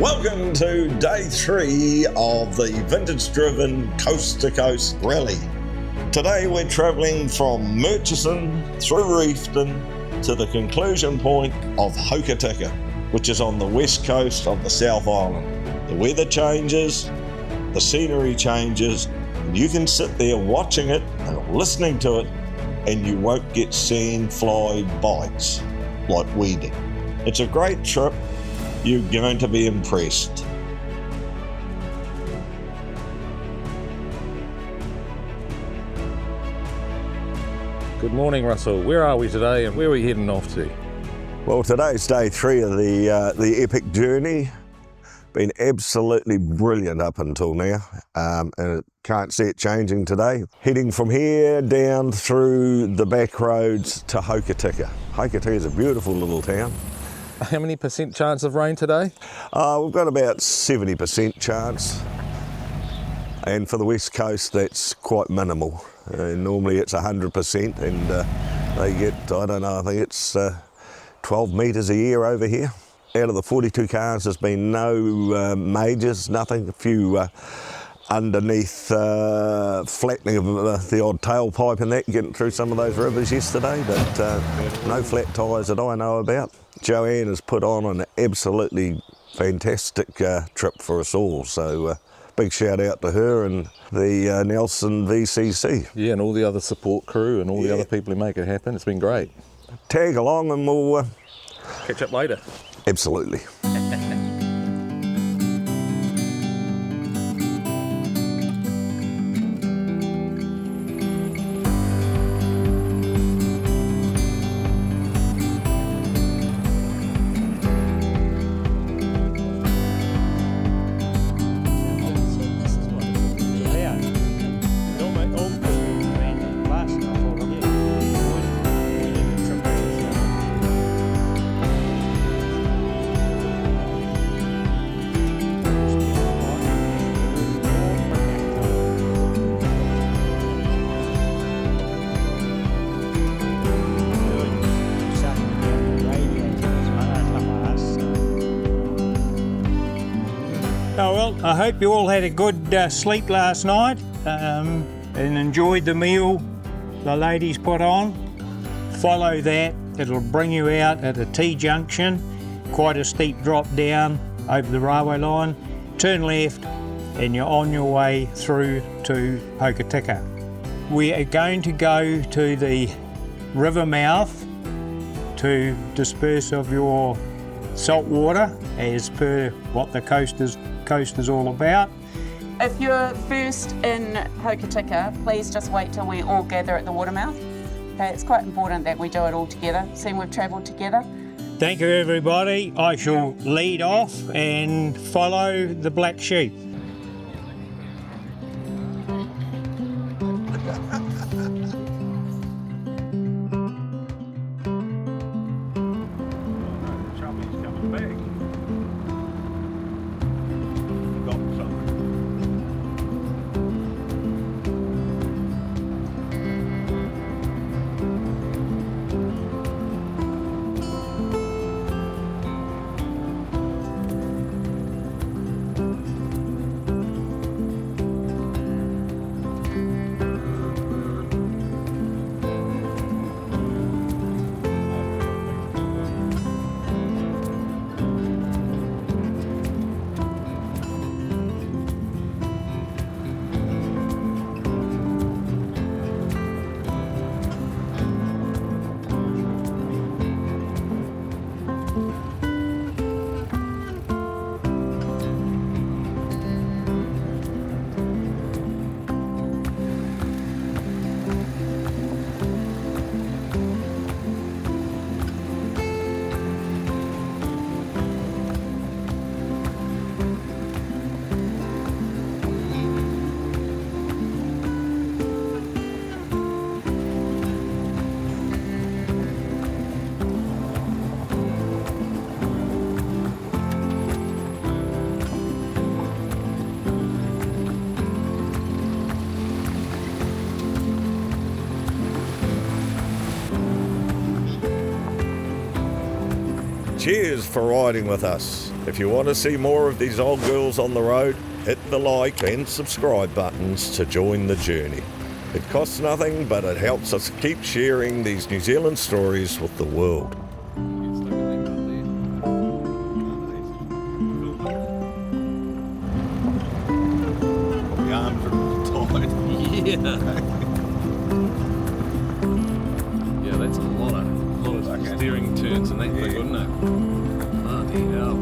Welcome to day 3 of the vintage driven coast to coast rally. Today we're travelling from Murchison through Reefton to the conclusion point of Hokitika, which is on the west coast of the South Island. The weather changes, the scenery changes, and you can sit there watching it and listening to it and you won't get sandfly bites like we did. It's a great trip. You're going to be impressed. Good morning, Russell. Where are we today and where are we heading off to? Well, today's day 3 of the epic journey. Been absolutely brilliant up until now, and can't see it changing today. Heading from here down through the back roads to Hokitika. Hokitika is a beautiful little town. How many % chance of rain today? We've got about 70% chance, and for the west coast that's quite minimal. Normally it's 100%, and they get, I don't know, I think it's 12 metres a year over here. Out of the 42 cars there's been no majors, nothing, a few underneath flattening of the odd tailpipe and that, getting through some of those rivers yesterday, but no flat tyres that I know about. Joanne has put on an absolutely fantastic trip for us all, so big shout out to her and the Nelson VCC. Yeah, and all the other support crew and all the other people who make it happen. It's been great. Tag along and we'll catch up later. Absolutely. Oh well, I hope you all had a good sleep last night and enjoyed the meal the ladies put on. Follow that, it'll bring you out at a T-junction, quite a steep drop down over the railway line. Turn left and you're on your way through to Hokitika. We are going to go to the Rivermouth to disperse of your salt water as per what the coast is all about. If you're first in Hokitika, please just wait till we all gather at the watermouth. Okay, it's quite important that we do it all together, seeing we've travelled together. Thank you everybody. I shall lead off and follow the black sheep. Cheers for riding with us. If you want to see more of these old girls on the road, hit the like and subscribe buttons to join the journey. It costs nothing, but it helps us keep sharing these New Zealand stories with the world. The arms are tight. Yeah, that's a lot of steering turns and that thing, wouldn't it? Bloody hell.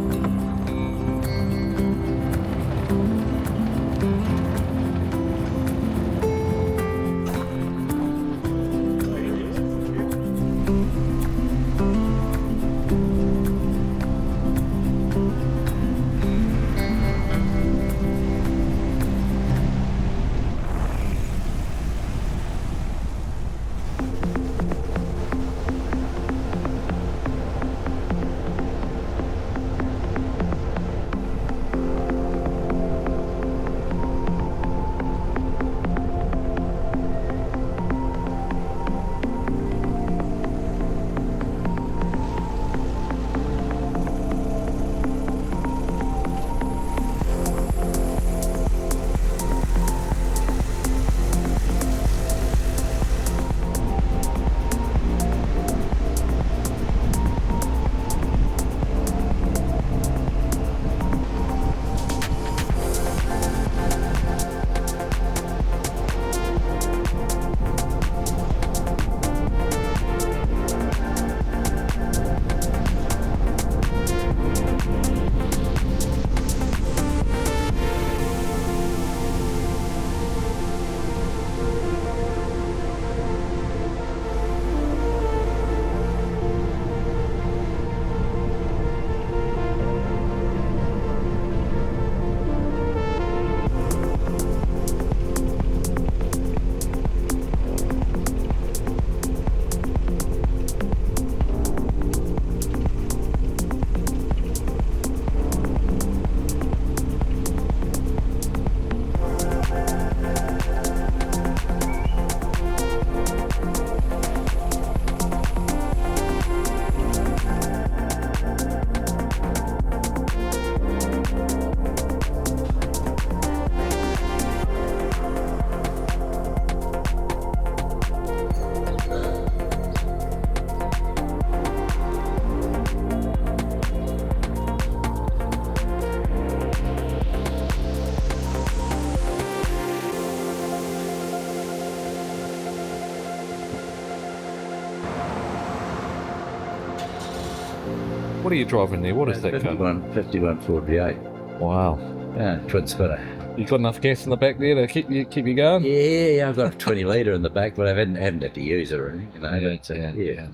What are you driving there? What is that car? 51 Ford V8. Wow. Yeah, twin spinner. You got enough gas in the back there to keep you going? Yeah, I've got a 20 litre in the back, but I haven't had to use it or anything. You know, Yeah.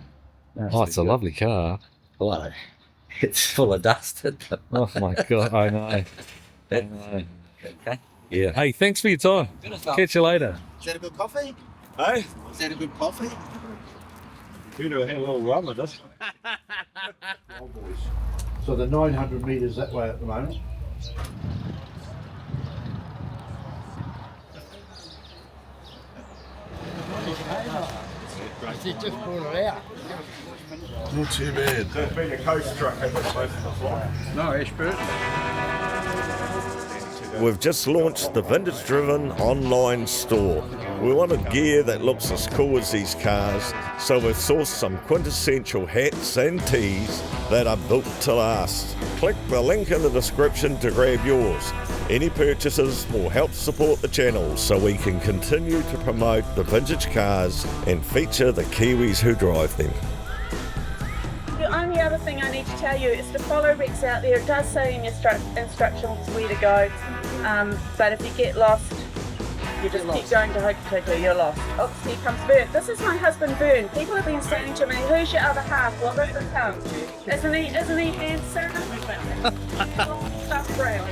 No, Oh, it's a lovely car. Well, it's full of dust. Oh my God, I know. Okay. Yeah. Hey, thanks for your time. Catch you later. Is that a good coffee? Hey, Is that a good coffee? you know, had a little run with us. So the 900 metres that way at the moment. Not too bad. There's been a coast truck in the place of the flight. No, Ashburton. We've just launched the Vintage Driven online store. We wanted gear that looks as cool as these cars, so we've sourced some quintessential hats and tees that are built to last. Click the link in the description to grab yours. Any purchases will help support the channel so we can continue to promote the vintage cars and feature the Kiwis who drive them. The only other thing I need to tell you is to follow Rex out there. It does say in your instructions where to go, but if you get lost, you just keep going to Hokitika, you're lost. Oh, here comes Vern. This is my husband Vern. People have been saying to me, who's your other half? Well, this is him. Isn't he handsome? Stuff brown.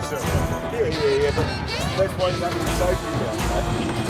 Yeah, but that's why you don't need safety down.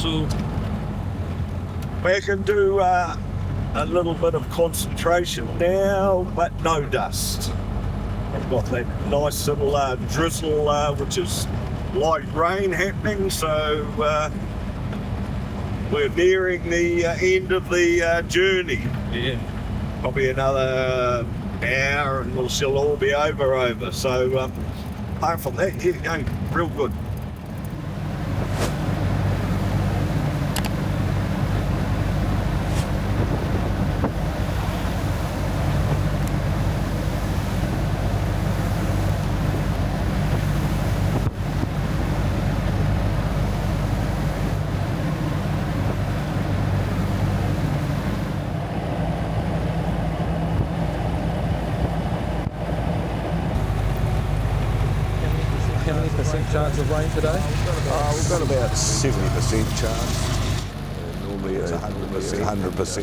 Drizzle. We can do a little bit of concentration now, but no dust. I've got that nice little drizzle, which is light rain happening, so we're nearing the end of the journey. Yeah. Probably another hour and we'll still all be over. So apart from that, yeah, going real good. How many percent chance of rain today? We've got about 70% chance. Normally it's 100%.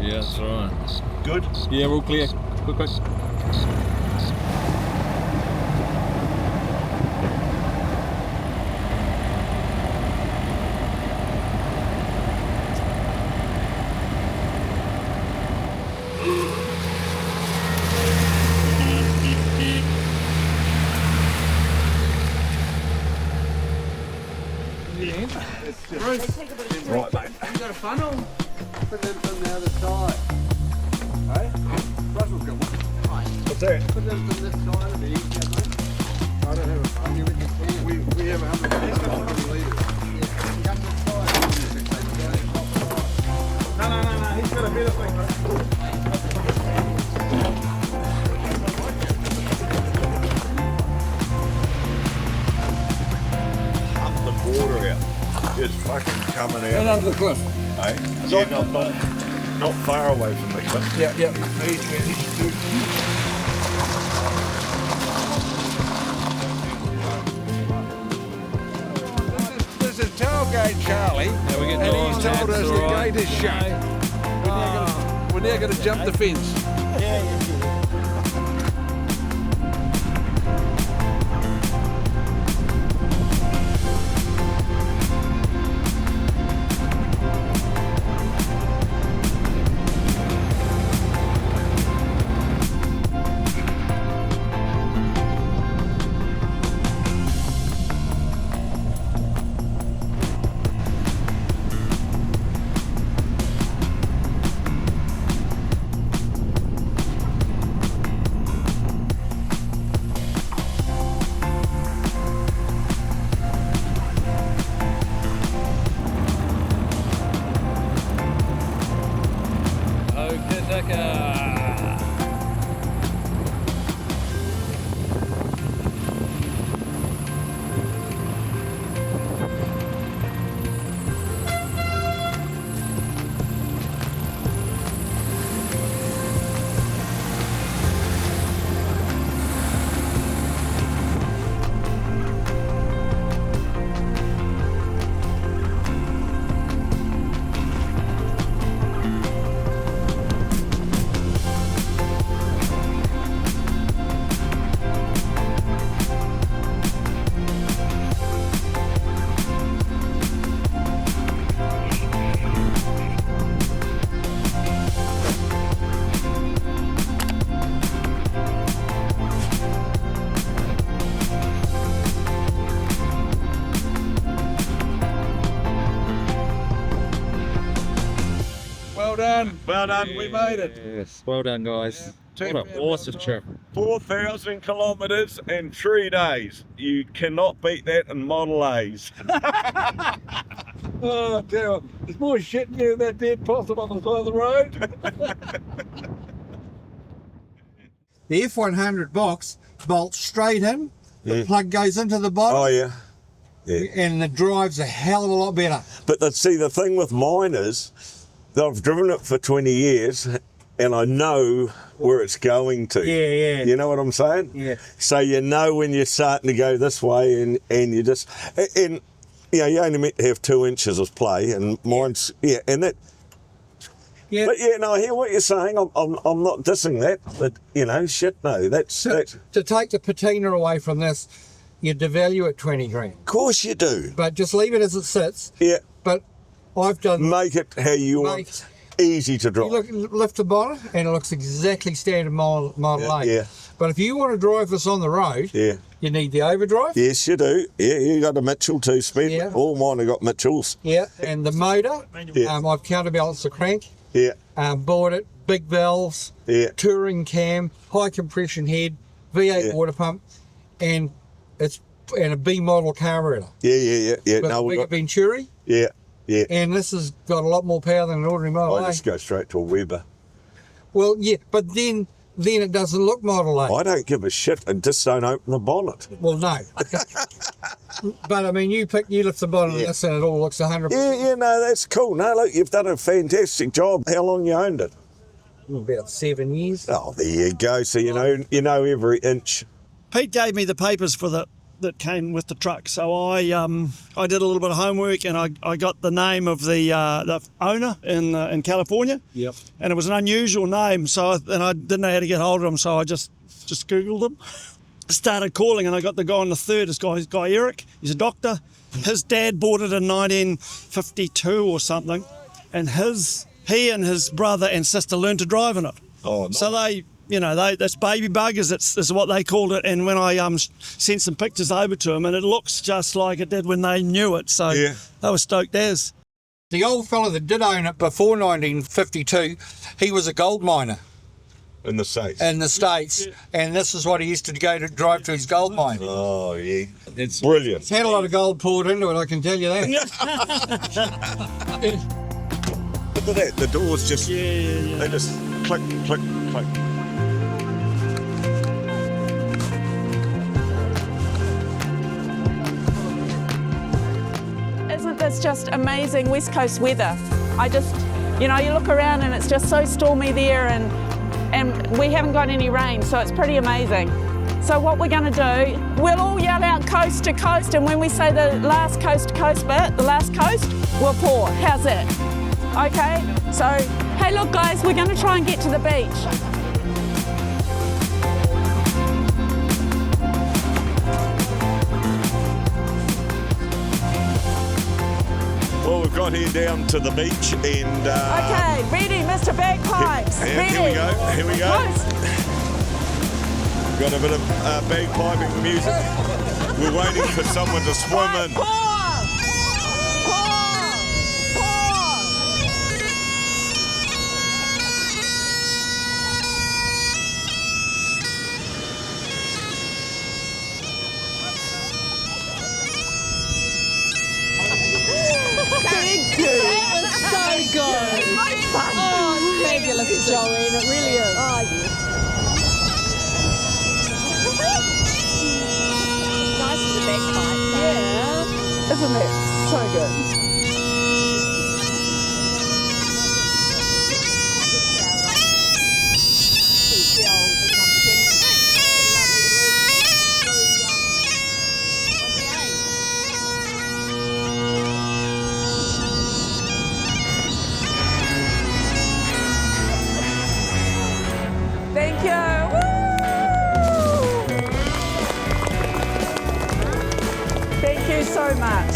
Yeah, that's right. Good. Yeah, we're all clear. Quick. Right, mate. You got a funnel? Put them from the other side. Hey? Russell's got one. What's that? Put them from this side of the east, mate. I don't have a funnel. We have 100 litres. No, he's got a better thing, right? Up the border out. Just fucking coming out. And under the cliff. Hey? Yeah, not far away from the cliff. Yeah. This is tailgate Charlie, Yeah, we get and dogs, he's told that's us all the right. gate is shut. We're now going to jump the fence. Hokitika. Well done, we made it. Yes, well done, guys. What an awesome trip. 4,000 kilometres in 3 days. You cannot beat that in Model A's. Oh, dear. There's more shit in there than that dead possum on the side of the road. The F100 box bolts straight in, the plug goes into the bottom, Oh yeah. and it drives a hell of a lot better. But the thing with mine is that I've driven it for 20 years and I know where it's going to. Yeah. You know what I'm saying? Yeah. So you know when you're starting to go this way and you just, and you know, you only meant to have 2 inches of play and mine's, and that, Yeah. But yeah, no, I hear what you're saying. I'm not dissing that, but you know, shit, no, that's To take the patina away from this, you devalue it 20 grand. of course you do. But just leave it as it sits. Yeah, But I've done. make it how you want, easy to drive. You lift the bonnet and it looks exactly standard Model 8. Yeah. But if you want to drive this on the road, Yeah. you need the overdrive. Yes, you do. Yeah, you got a Mitchell 2-speed. Yeah. All mine have got Mitchells. Yeah, and the motor. Yeah. I've counterbalanced the crank. Yeah, Bought it, big valves, yeah, touring cam, high compression head, V8 Yeah. water pump, and a B model carburetor. yeah. With No, a we bigger got. Venturi, Yeah. and this has got a lot more power than an ordinary Model I 8. just go straight to a Weber. Well, yeah, but then it doesn't look Model 8. I don't give a shit and just don't open the bonnet. Well, no. But I mean, you lift the bottom of this and it all looks 100%. Yeah, no, that's cool. No, look, you've done a fantastic job. How long you owned it? About 7 years. Oh, there you go. So you know every inch. Pete gave me the papers that came with the truck, so I did a little bit of homework and I got the name of the owner in California. Yep. And it was an unusual name, I didn't know how to get hold of him, so I just Googled him. Started calling and I got the guy on the third. This guy Eric. He's a doctor. His dad bought it in 1952 or something, and he and his brother and sister learned to drive in it. Oh, nice. So that's baby bug is what they called it. And when I sent some pictures over to them, and it looks just like it did when they knew it. So they were stoked as. The old fella that did own it before 1952, he was a gold miner In the States. in the States, and this is what he used to go to drive to his gold mine. Oh, yeah. It's brilliant. It's had a lot of gold poured into it, I can tell you that. Look at that. The doors just, they just click, click, click. Isn't this just amazing West Coast weather? You look around and it's just so stormy there, and we haven't got any rain, so it's pretty amazing. So what we're going to do, we'll all yell out coast to coast, and when we say the last coast to coast bit, the last coast, we'll pour. How's it? Okay? So, hey look guys, we're going to try and get to the beach. Well, we've got here down to the beach and... Okay, ready, Mr. Bagpipes. Ready. Here we go. Close. Got a bit of bagpiping music. We're waiting for someone to swim in. Pour! Thank you. That was so good. It's much fun. Oh, it's fabulous, Joanne. It really is. Oh, yes. Nice with the bagpipe. Yeah. Isn't it so good? Thank you. Woo! Thank you so much.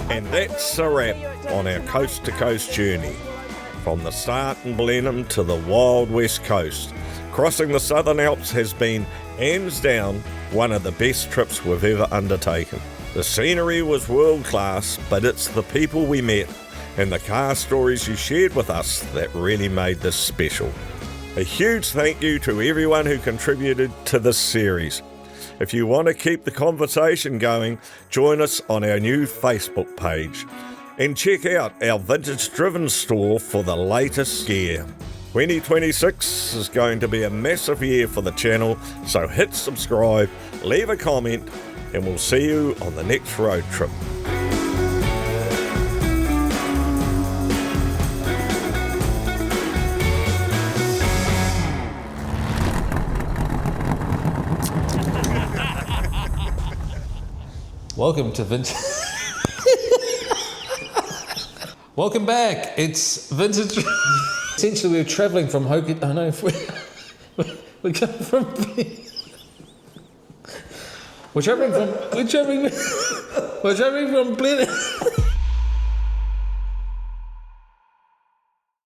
And that's a wrap on our coast-to-coast journey. From the start in Blenheim to the wild west coast, crossing the Southern Alps has been, hands down, one of the best trips we've ever undertaken. The scenery was world-class, but it's the people we met and the car stories you shared with us that really made this special. A huge thank you to everyone who contributed to this series. If you want to keep the conversation going, join us on our new Facebook page. And check out our Vintage Driven store for the latest gear. 2026 is going to be a massive year for the channel, so hit subscribe, leave a comment, and we'll see you on the next road trip. Welcome to Vintage. Welcome back. It's Vintage. Essentially, we're travelling from Hokitika. I know we're coming from. We're travelling from Blenheim.